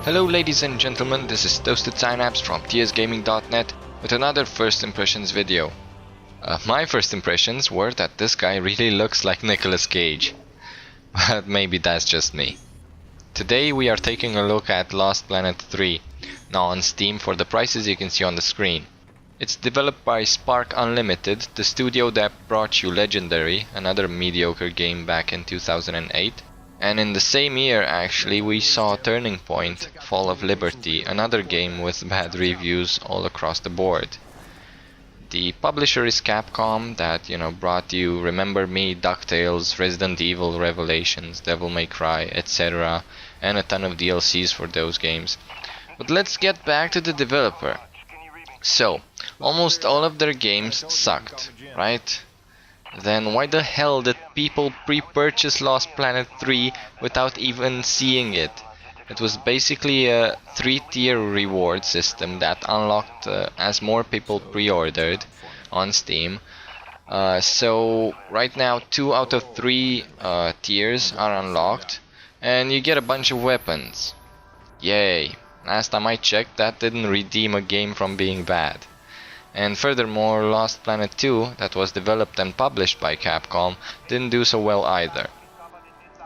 Hello ladies and gentlemen, this is Toasted Synapse from tsgaming.net with another first impressions video. My first impressions were that this guy really looks like Nicolas Cage, but maybe that's just me. Today we are taking a look at Lost Planet 3, now on Steam for the prices you can see on the screen. It's developed by Spark Unlimited, the studio that brought you Legendary, another mediocre game back in 2008. And in the same year actually we saw Turning Point, Fall of Liberty, another game with bad reviews all across the board. The publisher is Capcom that, brought you Remember Me, DuckTales, Resident Evil Revelations, Devil May Cry, etc. and a ton of DLCs for those games. But let's get back to the developer. So, almost all of their games sucked, right? Then why the hell did people pre-purchase Lost Planet 3 without even seeing it? It was basically a 3-tier reward system that unlocked as more people pre-ordered on Steam. So right now 2 out of 3 tiers are unlocked and you get a bunch of weapons. Yay! Last time I checked, that didn't redeem a game from being bad. And furthermore, Lost Planet 2, that was developed and published by Capcom, didn't do so well either.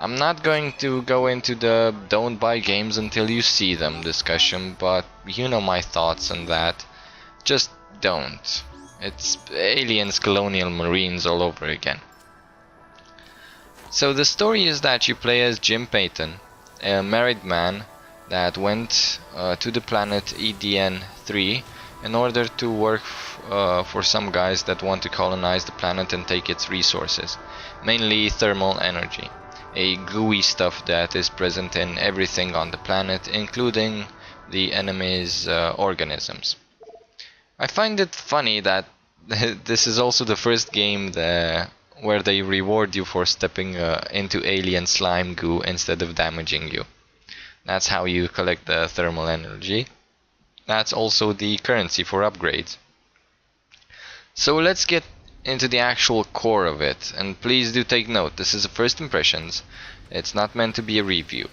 I'm not going to go into the don't buy games until you see them discussion, but you know my thoughts on that. Just don't. It's aliens, colonial marines all over again. So the story is that you play as Jim Peyton, a married man that went to the planet E.D.N 3 in order to work for some guys that want to colonize the planet and take its resources, mainly thermal energy, a gooey stuff that is present in everything on the planet, including the enemy's organisms. I find it funny that this is also the first game where they reward you for stepping into alien slime goo instead of damaging you. That's how you collect the thermal energy. That's also the currency for upgrades. So let's get into the actual core of it, and please do take note, this is a first impressions, it's not meant to be a review.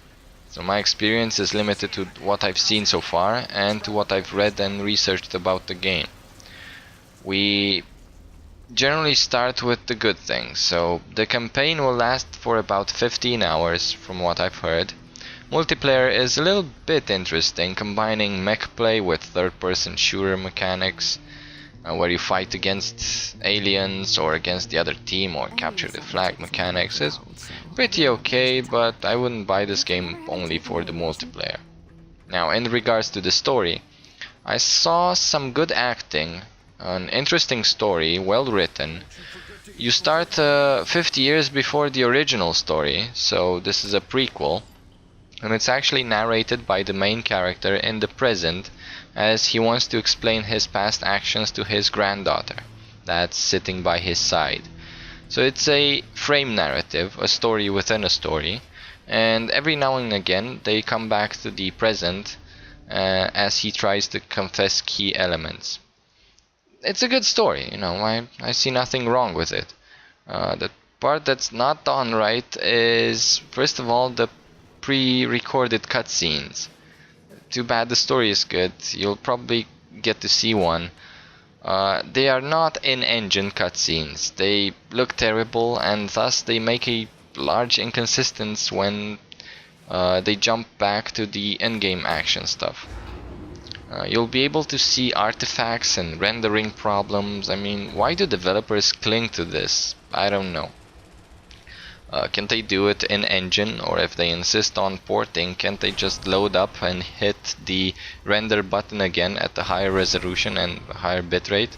So my experience is limited to what I've seen so far and to what I've read and researched about the game. We generally start with the good things, so the campaign will last for about 15 hours from what I've heard. Multiplayer is a little bit interesting, combining mech play with third-person shooter mechanics, where you fight against aliens or against the other team or capture the flag mechanics. Is pretty okay, but I wouldn't buy this game only for the multiplayer. Now, in regards to the story, I saw some good acting, an interesting story, well written. You start 50 years before the original story, so this is a prequel. And it's actually narrated by the main character in the present, as he wants to explain his past actions to his granddaughter that's sitting by his side. So it's a frame narrative, a story within a story, and every now and again they come back to the present as he tries to confess key elements. It's a good story, I see nothing wrong with it. The part that's not done right is, first of all, the pre-recorded cutscenes. Too bad the story is good, you'll probably get to see one. They are not in-engine cutscenes, they look terrible and thus they make a large inconsistency when they jump back to the in-game action stuff. You'll be able to see artifacts and rendering problems. Why do developers cling to this? I don't know. Can't they do it in engine, or if they insist on porting, can't they just load up and hit the render button again at the higher resolution and higher bitrate?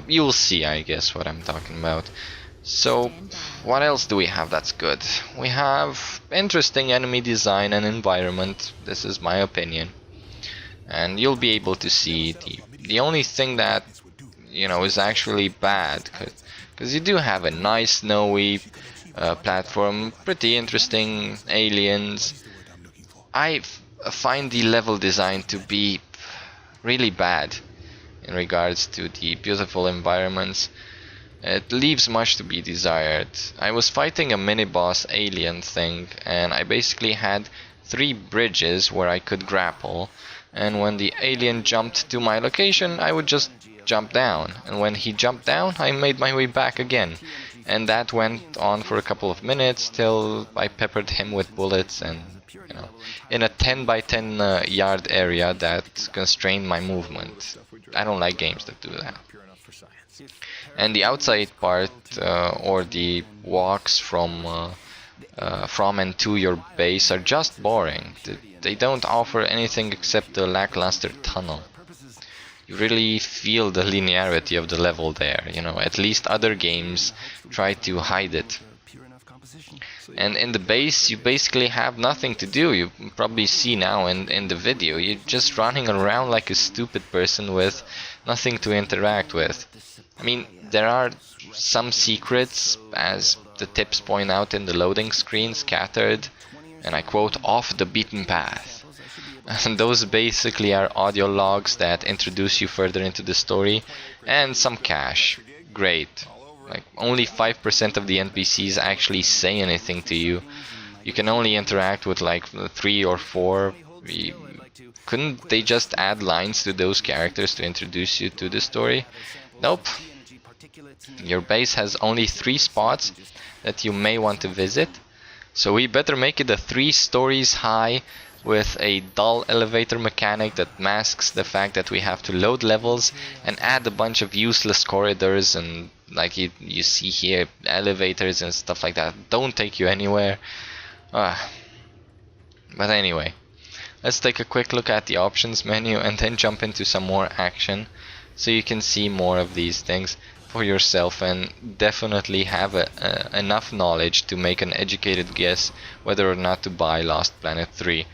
You'll see, I guess, what I'm talking about. So, what else do we have that's good? We have interesting enemy design and environment, this is my opinion. And you'll be able to see the only thing that, is actually bad, because you do have a nice snowy platform, pretty interesting aliens. I find the level design to be really bad in regards to the beautiful environments. It leaves much to be desired. I was fighting a mini-boss alien thing and I basically had 3 bridges where I could grapple, and when the alien jumped to my location, I would just jump down, and when he jumped down, I made my way back again. And that went on for a couple of minutes till I peppered him with bullets, and you know, in a 10 by 10 yard area that constrained my movement. I don't like games that do that. And the outside part, or the walks from and to your base, are just boring. They don't offer anything except the lackluster tunnel. You really feel the linearity of the level there, you know, at least other games try to hide it. And in the base, you basically have nothing to do. You probably see now in the video, you're just running around like a stupid person with nothing to interact with. I mean, there are some secrets, as the tips point out in the loading screen, scattered, and I quote, off the beaten path. And those basically are audio logs that introduce you further into the story, and some cash. Great. Like, only 5% of the NPCs actually say anything to you. You can only interact with like 3 or 4. Couldn't they just add lines to those characters to introduce you to the story? Nope. Your base has only 3 spots that you may want to visit, so we better make it a 3 stories high with a dull elevator mechanic that masks the fact that we have to load levels and add a bunch of useless corridors, and like you see here, elevators and stuff like that don't take you anywhere. But anyway, let's take a quick look at the options menu and then jump into some more action so you can see more of these things for yourself and definitely have enough knowledge to make an educated guess whether or not to buy Lost Planet 3.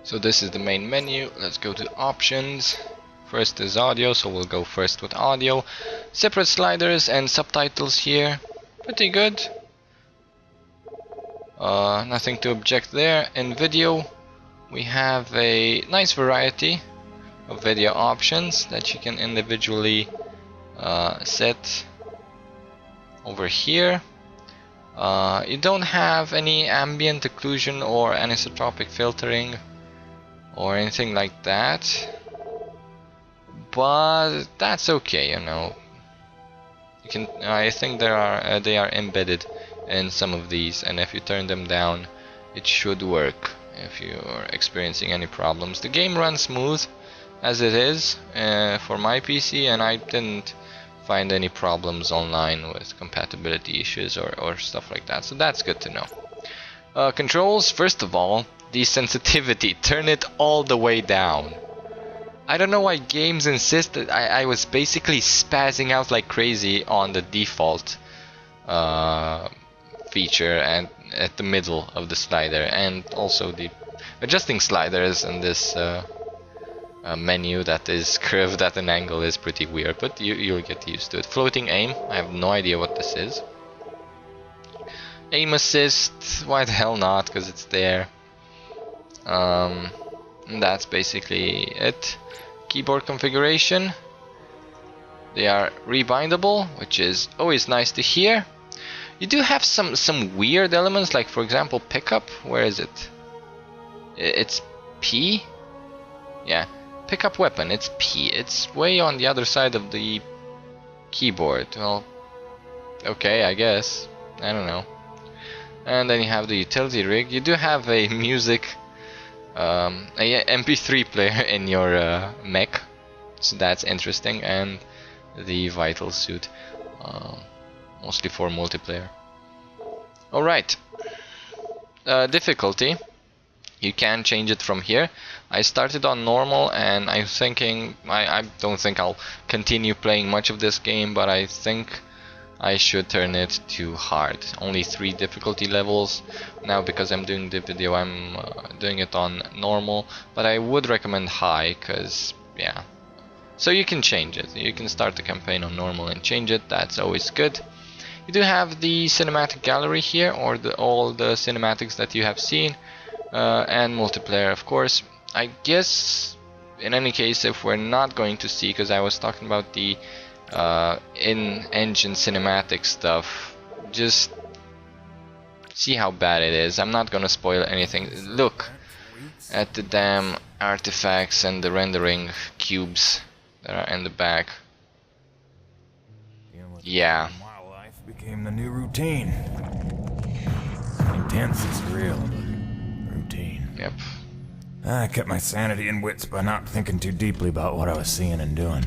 So this is the main menu. Let's go to options. First is audio, so we'll go first with audio. Separate sliders and subtitles here. Pretty good. Nothing to object there. In video, we have a nice variety of video options that you can individually set over here. You don't have any ambient occlusion or anisotropic filtering or anything like that, but that's okay, you know. You can, I think they are embedded in some of these, and if you turn them down, it should work if you're experiencing any problems. The game runs smooth as it is for my PC, and I didn't find any problems online with compatibility issues or stuff like that, so that's good to know. Controls, first of all, the sensitivity, turn it all the way down. I don't know why games insist that I was basically spazzing out like crazy on the default feature and at the middle of the slider, and also the adjusting sliders in this menu that is curved at an angle is pretty weird, but you'll get used to it. Floating aim, I have no idea what this is. Aim assist, why the hell not, because it's there. That's basically it. Keyboard configuration, they are rebindable, which is always nice to hear. You do have some weird elements, like for example pickup. Where is it? It's P? Yeah, pickup weapon, it's P. It's way on the other side of the keyboard. Well, okay, I guess. I don't know. And then you have the utility rig. You do have a music a MP3 player in your mech, so that's interesting, and the vital suit, mostly for multiplayer. Alright, difficulty, you can change it from here. I started on normal, and I'm thinking, I don't think I'll continue playing much of this game, but I think I should turn it to hard. Only 3 difficulty levels. Now because I'm doing the video, I'm doing it on normal, but I would recommend high, because yeah. So you can change it. You can start the campaign on normal and change it. That's always good. You do have the cinematic gallery here, or all the cinematics that you have seen, and multiplayer, of course. I guess in any case, if we're not going to see, because I was talking about the in-engine cinematic stuff, just See how bad it is. I'm not gonna spoil anything. Look at the damn artifacts and the rendering cubes that are in the back. Yeah. Wildlife became the new routine. Intense is real. Routine. Yep. I kept my sanity and wits by not thinking too deeply about what I was seeing and doing.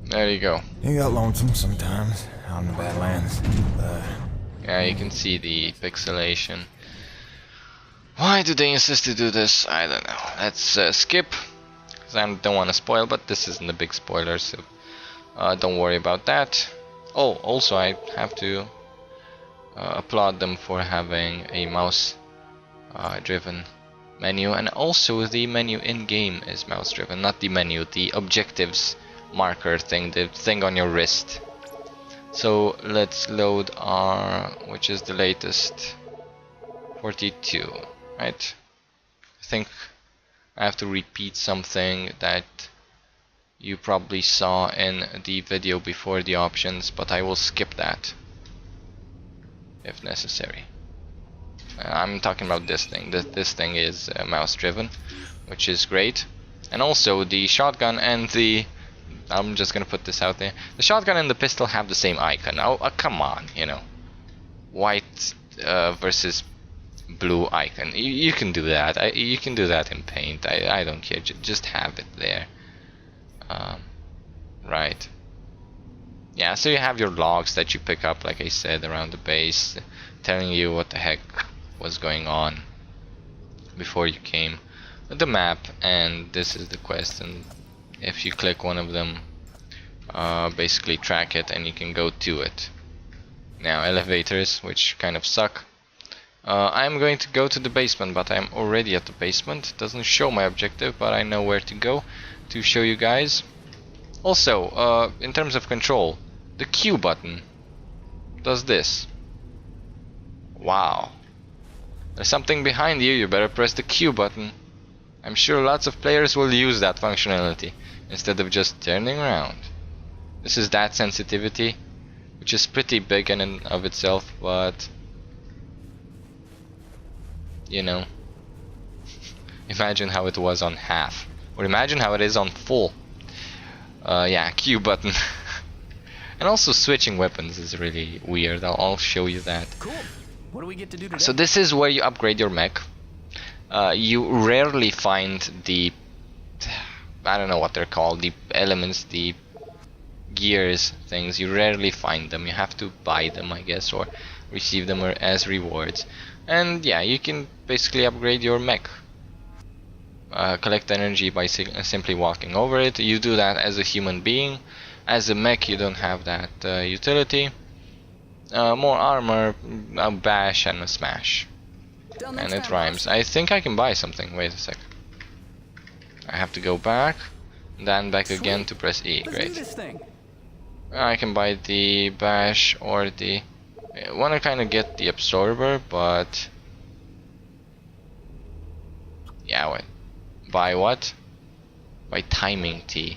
There you go. You got lonesome sometimes out in the Badlands. Yeah, you can see the pixelation. Why do they insist to do this? I don't know. Let's skip, because I don't want to spoil, but this isn't a big spoiler, so don't worry about that. Oh, also I have to applaud them for having a mouse driven menu, and also the menu in-game is mouse driven, not the menu, the objectives marker thing, the thing on your wrist. So let's load our, which is the latest, 42, right? I think I have to repeat something that you probably saw in the video before the options, but I will skip that if necessary. I'm talking about this thing. This thing is mouse driven, which is great. And also the shotgun and the, I'm just gonna put this out there, the shotgun and the pistol have the same icon. Oh, come on, you know, white versus blue icon. You can do that. You can do that in Paint. I don't care. Just have it there. Right. Yeah. So you have your logs that you pick up, like I said, around the base, telling you what the heck was going on before you came. The map, and this is the quest, and if you click one of them, basically track it and you can go to it. Now elevators, which kind of suck. I'm going to go to the basement, but I'm already at the basement. It doesn't show my objective, but I know where to go to show you guys. Also, in terms of control, the Q button does this. Wow. There's something behind you, you better press the Q button. I'm sure lots of players will use that functionality instead of just turning around. This is that sensitivity, which is pretty big in and of itself, but you know, imagine how it was on half, or imagine how it is on full. Yeah, Q button. And also switching weapons is really weird. I'll show you that. Cool. What do we get to do today? So this is where you upgrade your mech. You rarely find the, I don't know what they're called, the elements, the gears things. You rarely find them. You have to buy them, I guess, or receive them as rewards. And yeah, you can basically upgrade your mech. Collect energy by simply walking over it. You do that as a human being. As a mech, you don't have that utility. More armor, a bash and a smash. And it rhymes. I think I can buy something. Wait a sec. I have to go back, then back again to press E. Great. I can buy the bash or the... I want to kind of get the absorber, but... yeah, wait. Buy what? Buy timing T.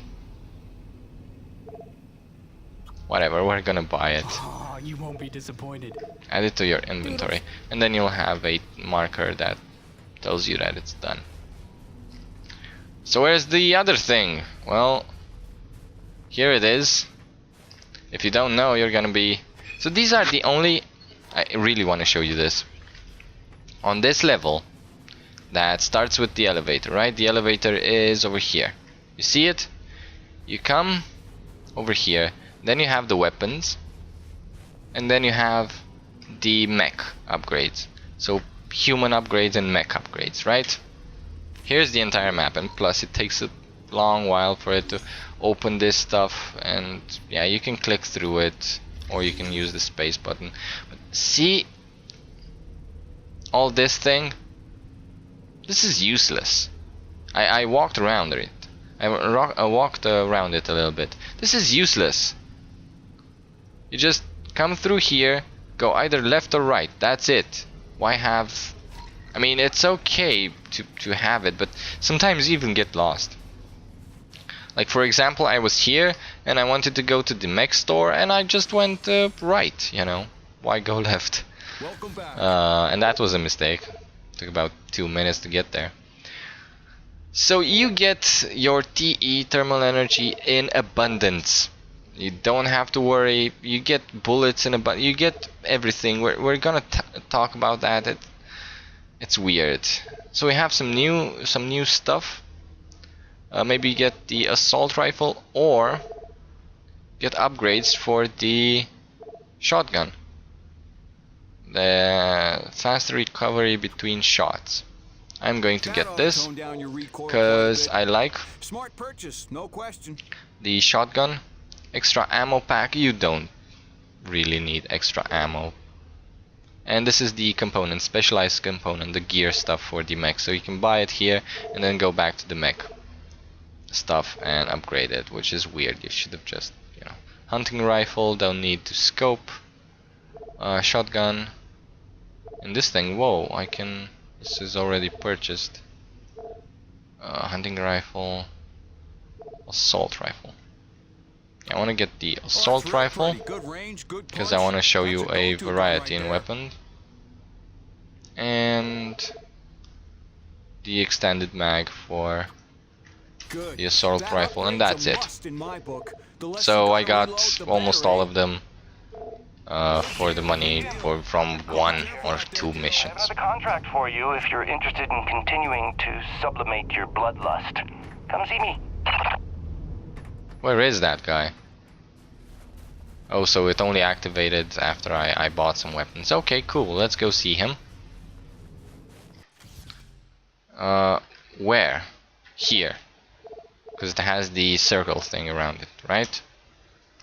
Whatever, we're gonna buy it. Oh, you won't be disappointed. Add it to your inventory, and then you'll have a marker that tells you that it's done. So where's the other thing? Well, here it is. If you don't know, you're gonna be... So these are the only... I really want to show you this. On this level, that starts with the elevator, right? The elevator is over here. You see it? You come over here, then you have the weapons, and then you have the mech upgrades. So human upgrades and mech upgrades, right? Here's the entire map, and plus it takes a long while for it to open this stuff, and yeah, you can click through it or you can use the space button. But see all this thing? This is useless. I walked around it. I walked around it a little bit. This is useless. You just come through here, go either left or right. That's it. Why have... I mean, it's okay to have it, but sometimes you even get lost. Like for example, I was here and I wanted to go to the mech store and I just went right, you know. Why go left? Welcome back. And that was a mistake. Took about 2 minutes to get there. So you get your TE thermal energy in abundance. You don't have to worry. You get bullets in abundance. You get everything. We're gonna talk about that. It's weird. So we have some new stuff. Maybe get the assault rifle or get upgrades for the shotgun. The faster recovery between shots. I'm going to get this because I like Smart purchase, no question. the shotgun. Extra ammo pack. You don't really need extra ammo. And this is the component, specialized component, the gear stuff for the mech. So you can buy it here and then go back to the mech stuff and upgrade it, which is weird. You should have just, you know, hunting rifle. Don't need to scope. Shotgun. And this thing, whoa! I can. This is already purchased. Hunting rifle, assault rifle. I want to get the assault rifle because I want to show you a variety in weapon. And the extended mag for the assault rifle, and that's it. So I got almost all of them for the money from 1 or 2 missions. I've got a contract for you if you're interested in continuing to sublimate your bloodlust. Come see me. Where is that guy? Oh, so it only activated after I bought some weapons. Okay, cool. Let's go see him. Where? Here. Because it has the circle thing around it, right?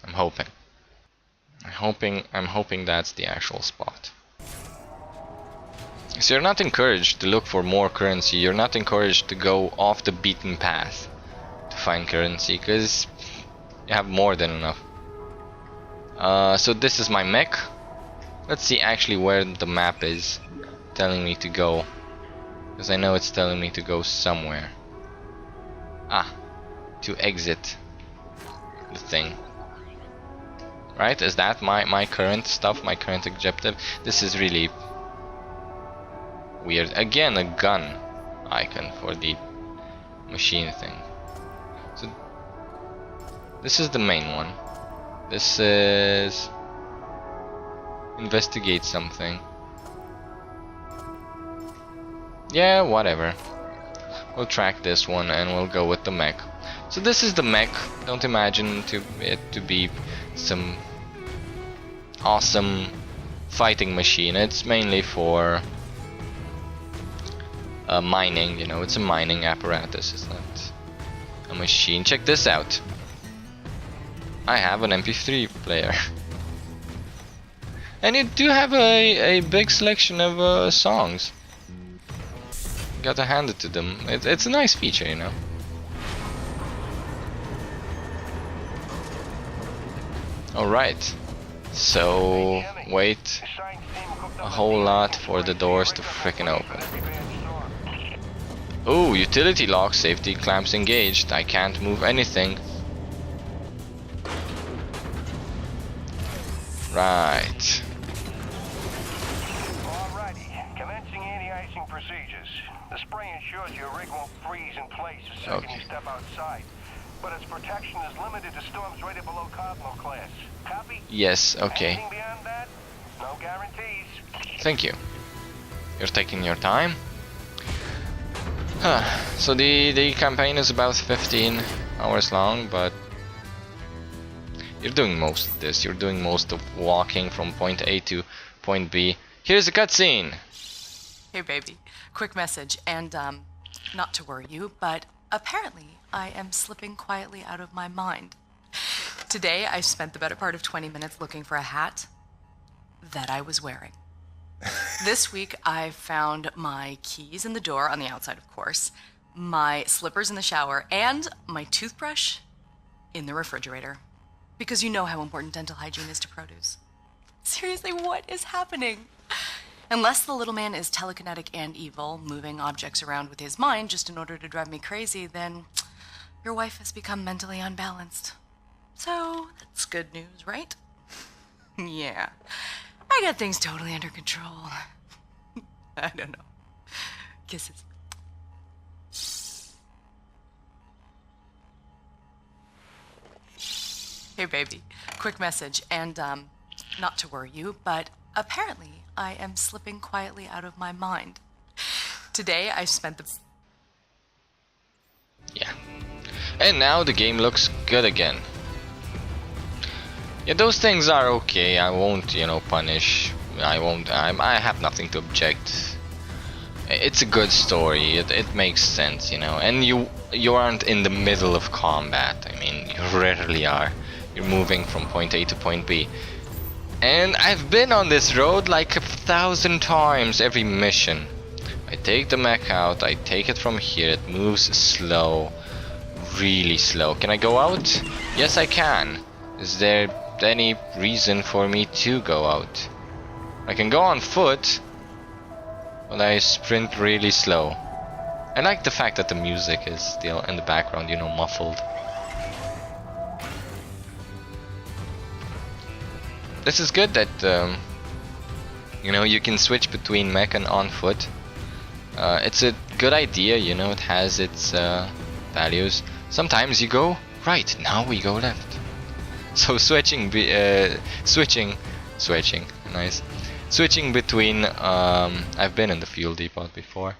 I'm hoping. I'm hoping that's the actual spot. So you're not encouraged to look for more currency. You're not encouraged to go off the beaten path to find currency, because you have more than enough. So this is my mech. Let's see actually where the map is telling me to go, because I know it's telling me to go somewhere. Ah, to exit the thing. Right? Is that my current stuff, my current objective? This is really weird. Again, a gun icon for the machine thing. So this is the main one. This is investigate something. Yeah, whatever. We'll track this one and we'll go with the mech. So this is the mech. Don't imagine it to be some awesome fighting machine. It's mainly for mining, you know, it's a mining apparatus, it's not a machine. Check this out. I have an MP3 player. And you do have a big selection of songs. Gotta hand it to them. It's a nice feature, you know. Alright. So, wait a whole lot for the doors to frickin' open. Ooh, utility lock, safety clamps engaged. I can't move anything. Right. Alrighty, commencing anti-icing procedures. The spray ensures your rig won't freeze in place the second you step outside, but its protection is limited to storms rated below Cardinal class. Copy? Yes, okay. Anything beyond that? No guarantees. Thank you. You're taking your time. So the campaign is about 15 hours long, but you're doing most of this. You're doing most of walking from point A to point B. Here's a cutscene. Hey baby, quick message, and not to worry you, but apparently I am slipping quietly out of my mind. Today I spent the better part of 20 minutes looking for a hat that I was wearing. This week I found my keys in the door, on the outside of course, my slippers in the shower, and my toothbrush in the refrigerator. Because you know how important dental hygiene is to produce. Seriously, what is happening? Unless the little man is telekinetic and evil, moving objects around with his mind just in order to drive me crazy, then your wife has become mentally unbalanced. So, that's good news, right? Yeah. I got things totally under control. I don't know. Kisses. Hey, baby. Quick message, and, not to worry you, but apparently I am slipping quietly out of my mind. Today I spent the... Yeah. And now the game looks good again. Yeah, those things are okay. I won't, you know, punish. I have nothing to object. It's a good story. It makes sense, you know. And you aren't in the middle of combat. I mean, you rarely are. You're moving from point A to point B. And I've been on this road like 1,000 times every mission. I take the mech out, I take it from here, it moves slow. Really slow. Can I go out? Yes, I can. Is there any reason for me to go out? I can go on foot, but I sprint really slow. I like the fact that the music is still in the background, you know, muffled. This is good that, you know, you can switch between mech and on foot. It's a good idea, you know, it has its values. Sometimes you go right, now we go left. So switching nice. Switching between, I've been in the fuel depot before.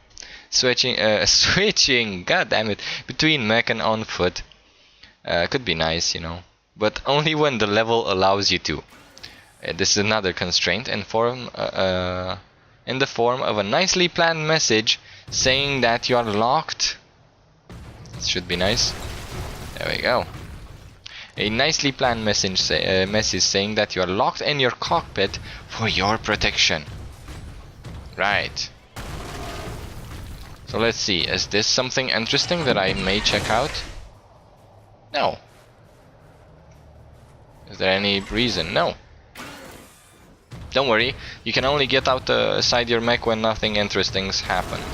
Switching, god damn it, between mech and on foot could be nice, you know, but only when the level allows you to. This is another constraint in the form of a nicely planned message saying that you are locked. This should be nice. There we go. A nicely planned message saying that you are locked in your cockpit for your protection. Right. So let's see, is this something interesting that I may check out? No. Is there any reason? No. Don't worry, you can only get outside your mech when nothing interesting is happening.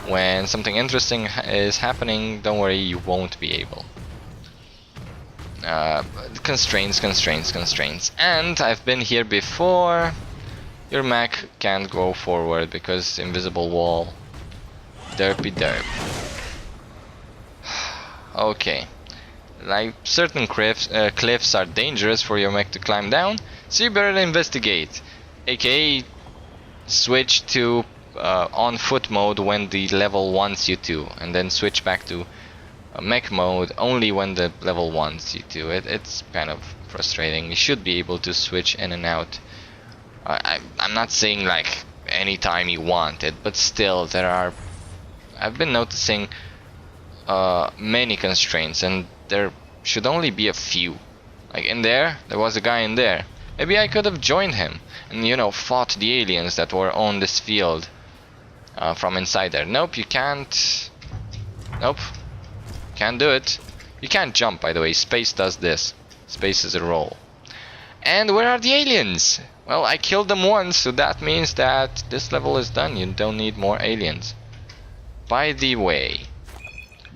When something interesting is happening, don't worry, you won't be able. Constraints. And I've been here before. Your mech can't go forward because invisible wall. Derpy derp. Okay. Like certain cliffs are dangerous for your mech to climb down, so you better investigate. AKA switch to on foot mode when the level wants you to, and then switch back to mech mode only when the level wants you to. It's kind of frustrating. You should be able to switch in and out. I'm not saying like anytime you want it, but still there are... I've been noticing many constraints, and there should only be a few. Like in there was a guy in there. Maybe I could have joined him and, you know, fought the aliens that were on this field from inside there. Nope, you can't. Nope, can't do it. You can't jump, by the way. Space does this. Space is a roll. And where are the aliens? Well, I killed them once, so that means that this level is done. You don't need more aliens. By the way,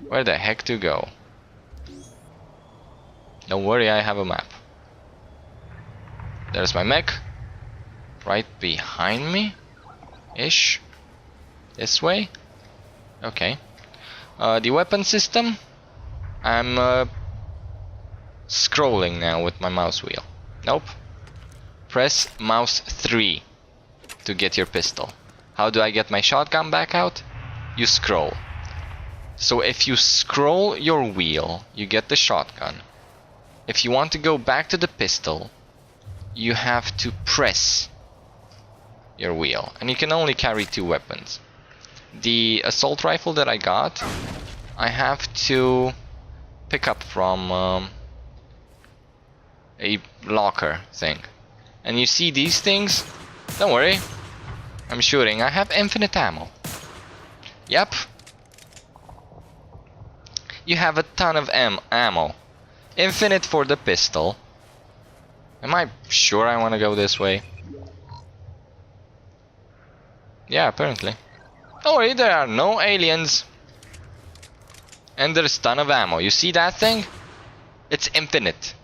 where the heck to go? Don't worry, I have a map. There's my mech. Right behind me? Ish. This way? Okay. The weapon system? I'm scrolling now with my mouse wheel. Nope. Press mouse 3 to get your pistol. How do I get my shotgun back out? You scroll. So if you scroll your wheel, you get the shotgun. If you want to go back to the pistol, you have to press your wheel. And you can only carry 2 weapons. The assault rifle that I got, I have to pick up from a locker thing. And you see these things? Don't worry, I'm shooting. I have infinite ammo. Yep. You have a ton of ammo. Infinite for the pistol. Am I sure I want to go this way? Yeah, apparently. Don't worry, there are no aliens. And there's a ton of ammo. You see that thing? It's infinite.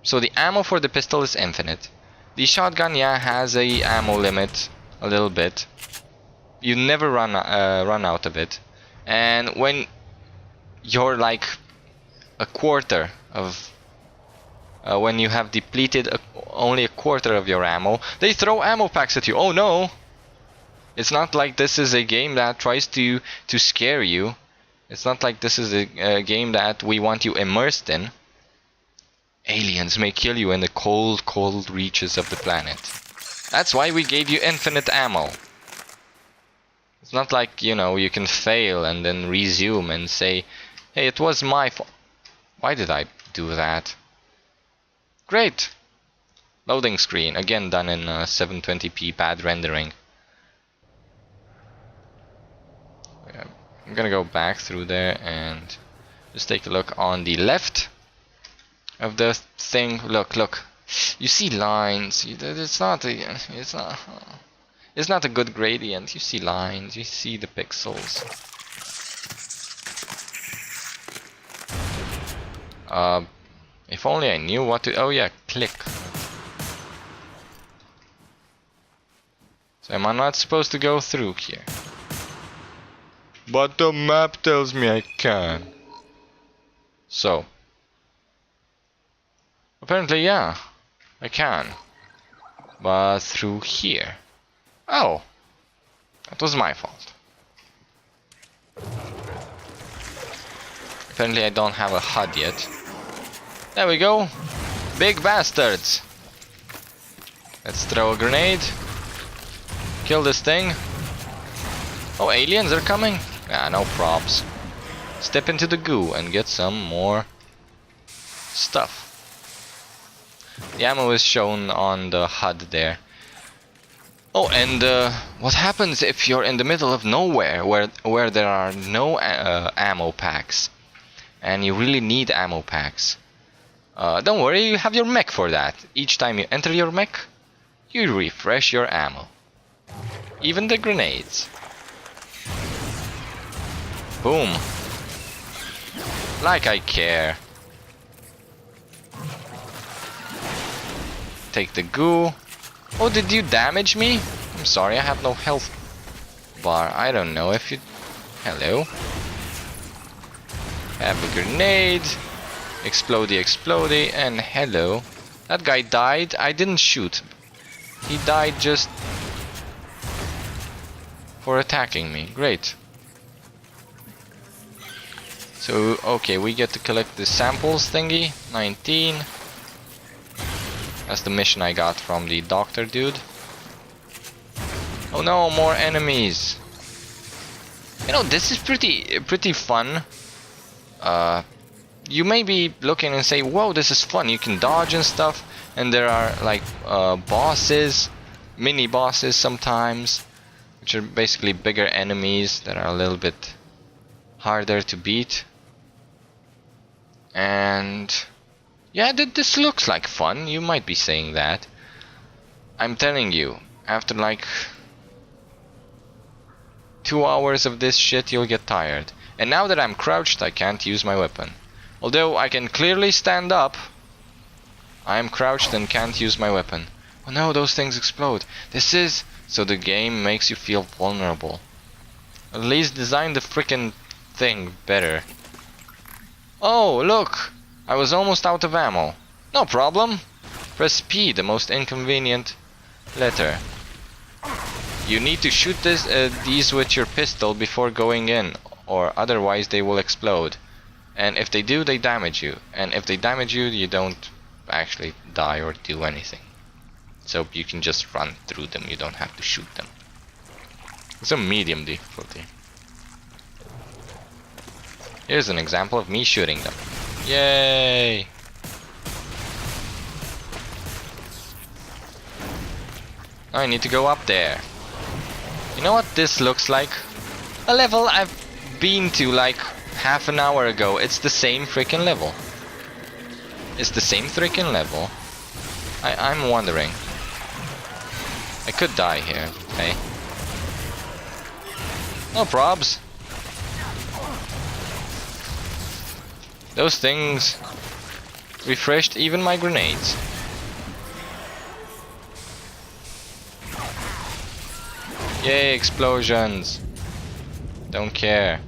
So the ammo for the pistol is infinite. The shotgun, yeah, has a ammo limit a little bit. You never run out of it, and when you're like a quarter of when you have depleted only a quarter of your ammo, they throw ammo packs at you. Oh no! It's not like this is a game that tries to scare you. It's not like this is a game that we want you immersed in. Aliens may kill you in the cold, cold reaches of the planet. That's why we gave you infinite ammo. It's not like, you know, you can fail and then resume and say, hey, it was my fault. Why did I do that? Great! Loading screen, again done in 720p bad rendering. I'm gonna go back through there and just take a look on the left of the thing. Look, look. You see lines. It's not a good gradient. You see lines. You see the pixels. If only I knew what to. Oh yeah, click. So am I not supposed to go through here? But the map tells me I can. So apparently, yeah, I can. But through here. Oh, that was my fault. Apparently I don't have a HUD yet. There we go. Big bastards. Let's throw a grenade. Kill this thing. Oh, aliens are coming? Ah, no props. Step into the goo and get some more stuff. The ammo is shown on the HUD there. Oh, and what happens if you're in the middle of nowhere where there are no ammo packs and you really need ammo packs? Don't worry, you have your mech for that. Each time you enter your mech, you refresh your ammo. Even the grenades. Boom. Like I care. Take the goo. Oh, did you damage me? I'm sorry, I have no health bar. I don't know if you... Hello. Have a grenade. Explodey, explodey, and hello. That guy died. I didn't shoot. He died just for attacking me. Great. So, okay, we get to collect the samples thingy. 19. That's the mission I got from the doctor dude. Oh no, more enemies. You know, this is pretty fun. You may be looking and say, whoa, this is fun. You can dodge and stuff. And there are like bosses, mini bosses sometimes, which are basically bigger enemies that are a little bit harder to beat. And yeah, this looks like fun. You might be saying that. I'm telling you, after like 2 hours of this shit, you'll get tired. And now that I'm crouched, I can't use my weapon. Although I can clearly stand up, I am crouched and can't use my weapon. Oh no, those things explode. This is... So the game makes you feel vulnerable. At least design the frickin' thing better. Oh, look! I was almost out of ammo. No problem. Press P, the most inconvenient letter. You need to shoot these with your pistol before going in, or otherwise they will explode. And if they do, they damage you. And if they damage you, you don't actually die or do anything. So you can just run through them, you don't have to shoot them. It's a medium difficulty. Here's an example of me shooting them. Yay! Now I need to go up there. You know what this looks like? A level I've been to like half an hour ago. It's the same freaking level. It's the same freaking level. I'm wondering. I could die here, okay? No probs. Those things refreshed even my grenades. Yay, explosions. Don't care.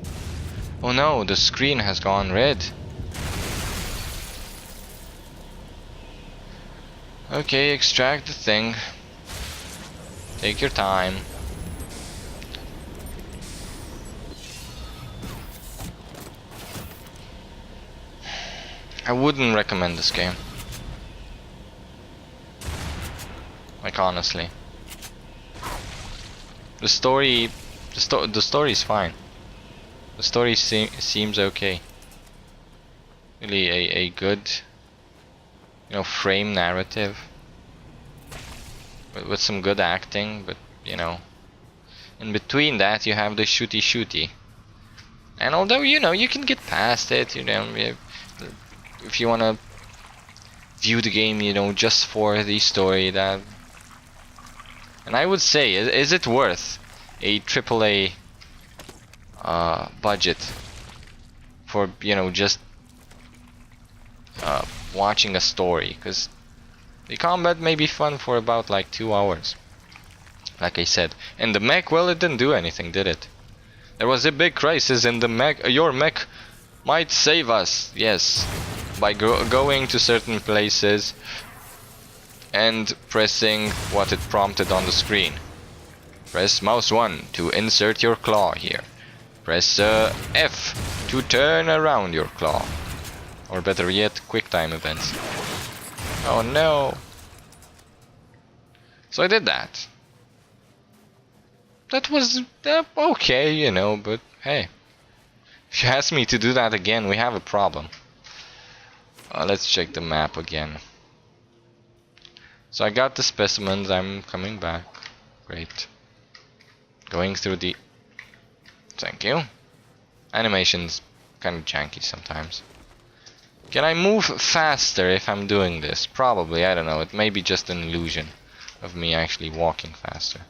Oh no, the screen has gone red. Okay, extract the thing. Take your time. I wouldn't recommend this game. Like, honestly. The story is fine. The story seems okay. Really a good, you know, frame narrative. With some good acting, but, you know. In between that you have the shooty. And although, you know, you can get past it, you know, if you wanna view the game, you know, just for the story, that. And I would say, is it worth a AAA budget for, you know, just watching a story? Because the combat may be fun for about like 2 hours, like I said. And the mech, well, it didn't do anything, did it? There was a big crisis in the mech. Your mech might save us, yes, by going to certain places and pressing what it prompted on the screen. Press mouse 1 to insert your claw here. Press F to turn around your claw. Or better yet, quick time events. Oh no! So I did that. That was okay, you know, but hey. If you ask me to do that again, we have a problem. Let's check the map again. So I got the specimens, I'm coming back. Great. Going through the... Thank you. Animation's kind of janky sometimes. Can I move faster if I'm doing this? Probably, I don't know. It may be just an illusion of me actually walking faster.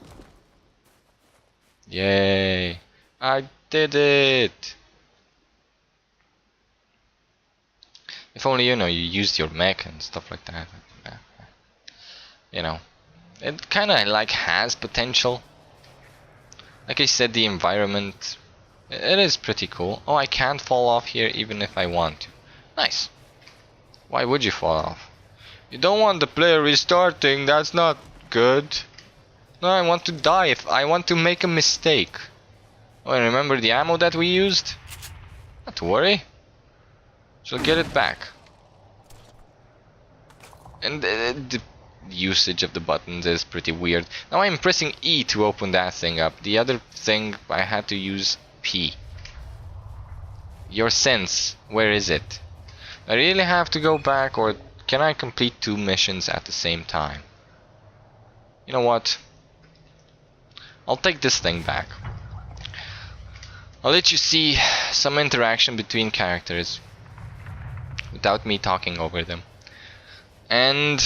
Yay! I did it! If only, you know, you used your mech and stuff like that. You know, it kind of like has potential. Like I said, the environment, it is pretty cool. Oh, I can't fall off here even if I want to. Nice. Why would you fall off? You don't want the player restarting, that's not good. No, I want to die if I want to make a mistake. Oh, and remember the ammo that we used? Not to worry. She'll get it back. And the usage of the buttons is pretty weird. Now I'm pressing E to open that thing up. The other thing I had to use P. Your sense, where is it? I really have to go back, or can I complete 2 missions at the same time? You know what? I'll take this thing back. I'll let you see some interaction between characters without me talking over them. And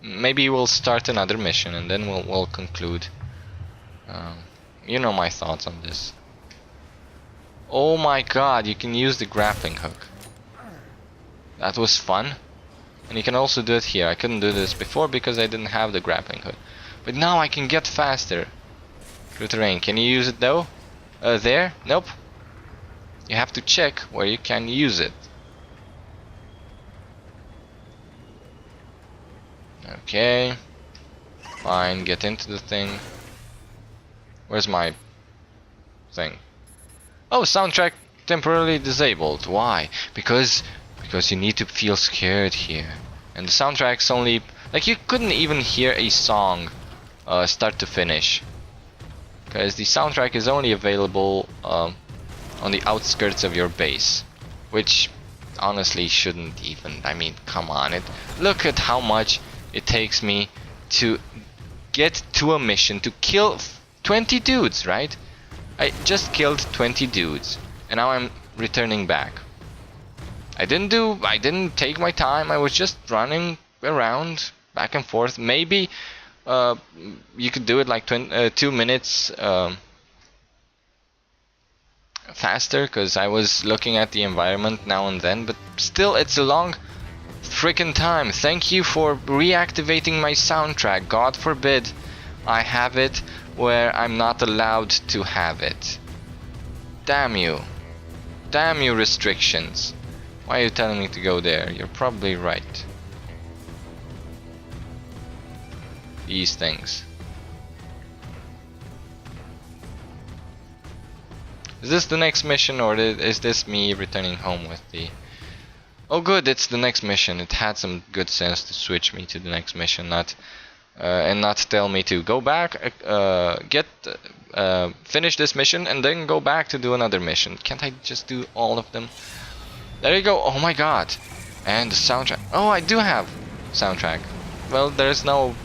maybe we'll start another mission and then we'll conclude. You know my thoughts on this. Oh my god, you can use the grappling hook. That was fun. And you can also do it here. I couldn't do this before because I didn't have the grappling hook. But now I can get faster through terrain. Can you use it though? There? Nope. You have to check where you can use it. Okay. Fine, get into the thing. Where's my thing? Oh, soundtrack temporarily disabled. Why? Because you need to feel scared here. And the soundtrack's only... Like, you couldn't even hear a song start to finish. Because the soundtrack is only available on the outskirts of your base. Which, honestly, shouldn't even... I mean, come on. Look at how much it takes me to get to a mission to kill 20 dudes, right? I just killed 20 dudes. And now I'm returning back. I didn't take my time. I was just running around back and forth. Maybe you could do it like 2 minutes faster, because I was looking at the environment now and then, but still it's a long freaking time. Thank you for reactivating my soundtrack. God forbid I have it where I'm not allowed to have it. Damn you. Damn you restrictions. Why are you telling me to go there? You're probably right. These things. Is this the next mission, or is this me returning home with the... Oh good, it's the next mission. It had some good sense to switch me to the next mission, and not tell me to go back, finish this mission and then go back to do another mission. Can't I just do all of them? There you go. Oh my god. And the soundtrack. Oh, I do have soundtrack. Well, there's no...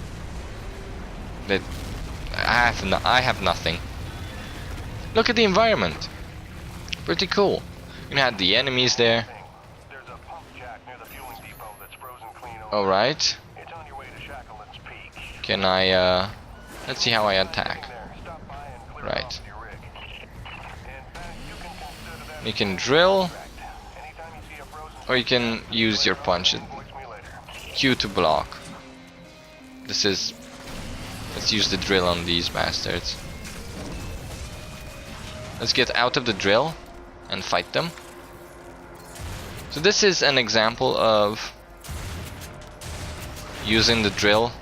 I have nothing. Look at the environment. Pretty cool. You had the enemies there. There's a pump jack near the fueling depot that's frozen clean over. Alright. It's on your way to Shackleton's Peak. Can I, let's see how I attack. Stop by and clear Right. off your rig. In fact, you can consider that You can drill, anytime you see a frozen or you can use your punch. voice me later. Q to block. This is... Let's use the drill on these bastards. Let's get out of the drill and fight them. So this is an example of using the drill,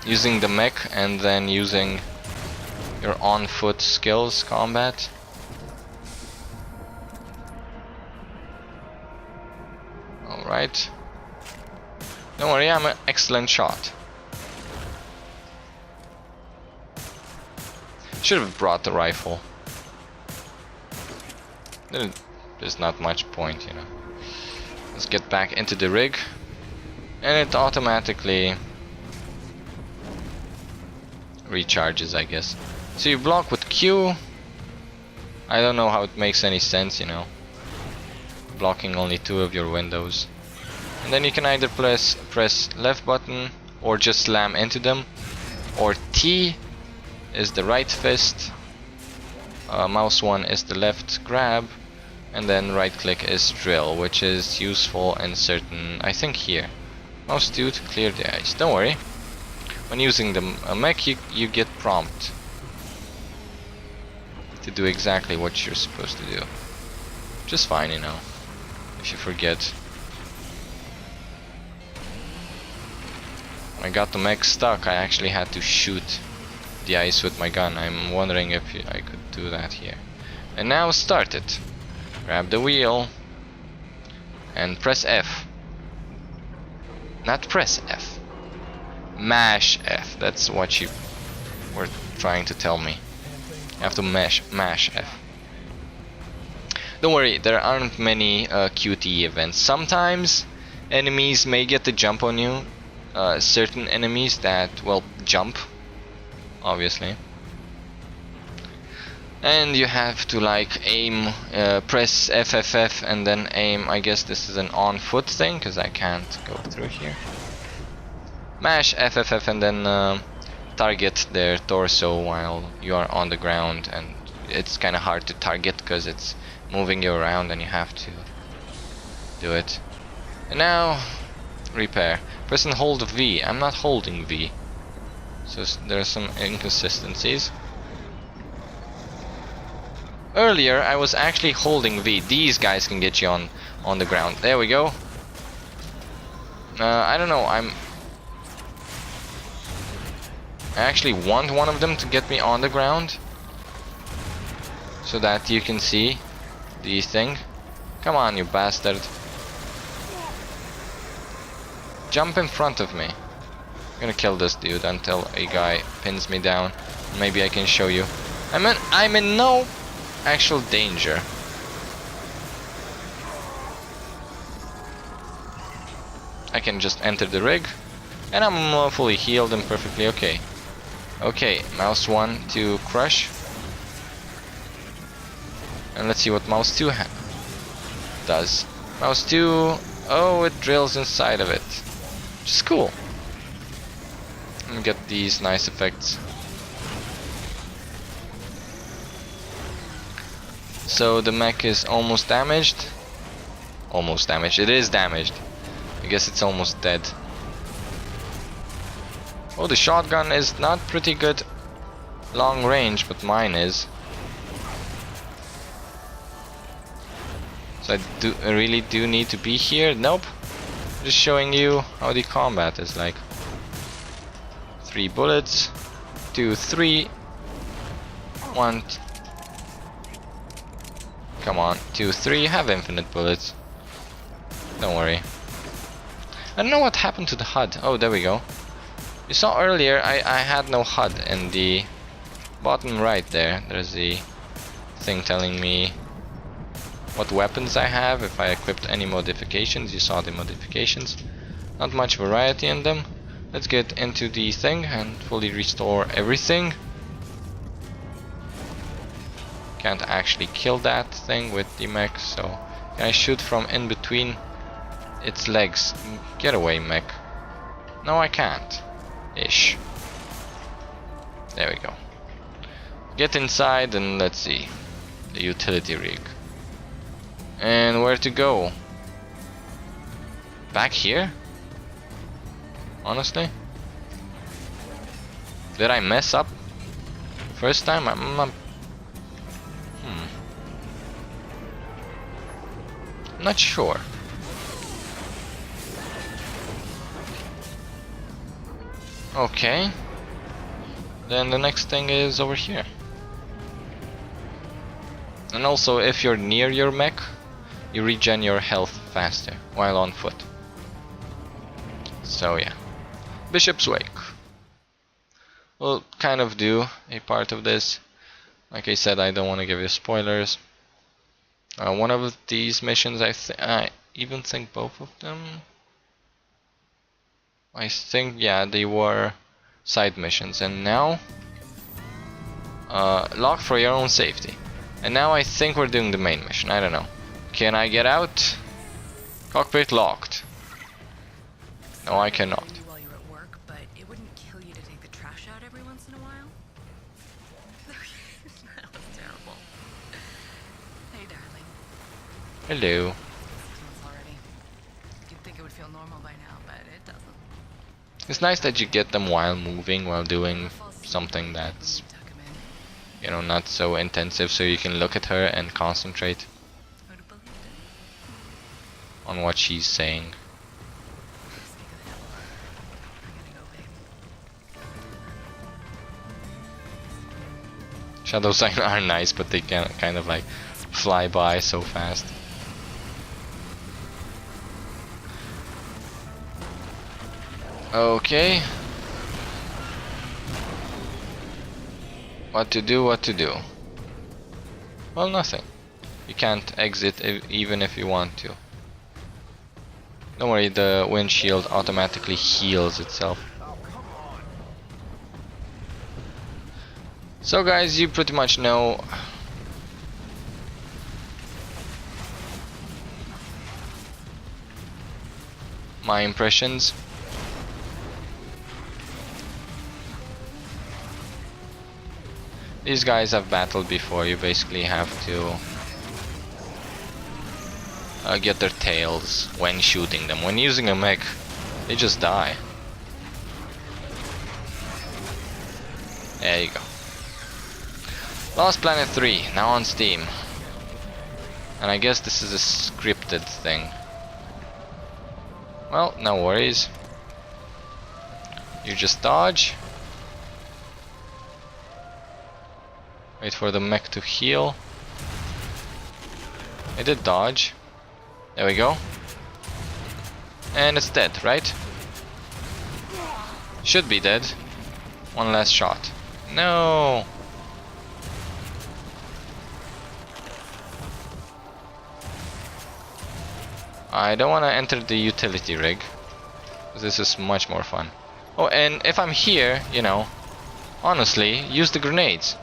using the mech, and then using your on-foot skills combat. Alright. Don't worry, I'm an excellent shot. Should have brought the rifle. There's not much point, you know. Let's get back into the rig. And it automatically recharges, I guess. So you block with Q. I don't know how it makes any sense, you know. Blocking only 2 of your windows. And then you can either press left button or just slam into them. Or T is the right fist, mouse 1 is the left grab, and then right click is drill, which is useful in certain, I think here. Mouse 2 to clear the ice. Don't worry, when using the mech you get prompt to do exactly what you're supposed to do. Just fine, you know, if you forget. When I got the mech stuck, I actually had to shoot the ice with my gun. I'm wondering if I could do that here. And now start it. Grab the wheel and press F. Not press F. Mash F. That's what you were trying to tell me. You have to mash F. Don't worry, there aren't many QTE events. Sometimes enemies may get the jump on you. Certain enemies that will jump, obviously, and you have to like aim, press FFF and then aim. I guess this is an on foot thing because I can't go through here. Mash FFF and then target their torso while you are on the ground, and it's kind of hard to target because it's moving you around and you have to do it. And now repair. Press and hold V. I'm not holding V. So there are some inconsistencies. Earlier I was actually holding V. These guys can get you on the ground. There we go. I don't know, I actually want one of them to get me on the ground so that you can see the thing. Come on, you bastard. Jump in front of me. I'm gonna kill this dude until a guy pins me down. Maybe I can show you. I'm in no actual danger. I can just enter the rig, and I'm fully healed and perfectly okay. Okay, mouse 1 to crush. And let's see what mouse 2 does. Mouse 2, oh, it drills inside of it. Which is cool. And get these nice effects. So the mech is almost damaged. Almost damaged. It is damaged. I guess it's almost dead. Oh, the shotgun is not pretty good long range, but mine is. So I really do need to be here? Nope. Just showing you how the combat is like. 3 bullets. 2, 3. 1. Come on. 2, 3. Have infinite bullets. Don't worry. I don't know what happened to the HUD. Oh, there we go. You saw earlier I had no HUD in the bottom right there. There's the thing telling me what weapons I have, if I equipped any modifications. You saw the modifications. Not much variety in them. Let's get into the thing and fully restore everything. Can't actually kill that thing with the mech, so can I shoot from in between its legs? Get away, mech. No, I can't. Ish. There we go. Get inside and let's see. The utility rig. And where to go? Back here? Honestly? Did I mess up? First time? I'm not sure. Okay. Then the next thing is over here. And also, if you're near your mech, you regen your health faster while on foot. So yeah. Bishop's Wake. We'll kind of do a part of this. Like I said, I don't want to give you spoilers. One of these missions, I even think both of them. I think, yeah, they were side missions, and now lock for your own safety. And now I think we're doing the main mission. I don't know. Can I get out? Cockpit locked. No, I cannot. While you're at work, but it wouldn't kill you to take the trash out every once in a while. That was terrible. Hey, darling. Hello. Already. You'd think it would feel normal by now, but it doesn't. It's nice that you get them while moving, while doing something that's, you know, not so intensive, so you can look at her and concentrate on what she's saying. Shadows are nice, but they can kind of like fly by so fast. Okay. What to do, what to do? Well, nothing. You can't exit even if you want to. Don't worry, the windshield automatically heals itself. So guys, you pretty much know my impressions. These guys have battled before. You basically have to get their tails when shooting them. When using a mech, they just die. There you go. Lost Planet 3, now on Steam. And I guess this is a scripted thing. Well, no worries. You just dodge. Wait for the mech to heal. I did dodge. There we go. And it's dead, right? Should be dead. One last shot. No! I don't want to enter the utility rig. This is much more fun. Oh, and if I'm here, you know, honestly, use the grenades.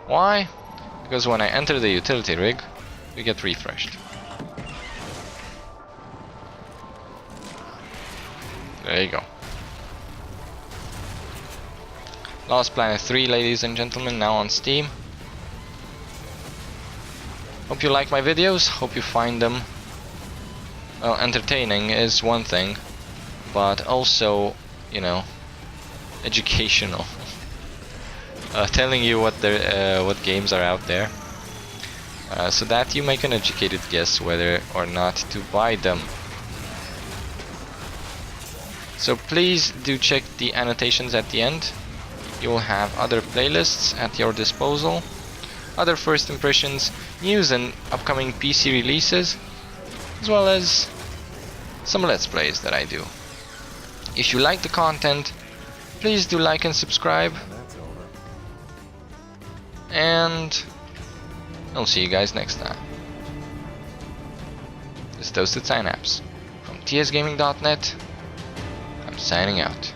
Why? Because when I enter the utility rig, we get refreshed. There you go. Lost Planet 3, ladies and gentlemen, now on Steam. Hope you like my videos, hope you find them, well, entertaining is one thing, but also, you know, educational, telling you what games are out there, so that you make an educated guess whether or not to buy them. So please do check the annotations at the end. You will have other playlists at your disposal, other first impressions, news and upcoming PC releases, as well as some Let's Plays that I do. If you like the content, please do like and subscribe. And I'll see you guys next time. This is Toasted Synapse from tsgaming.net. I'm signing out.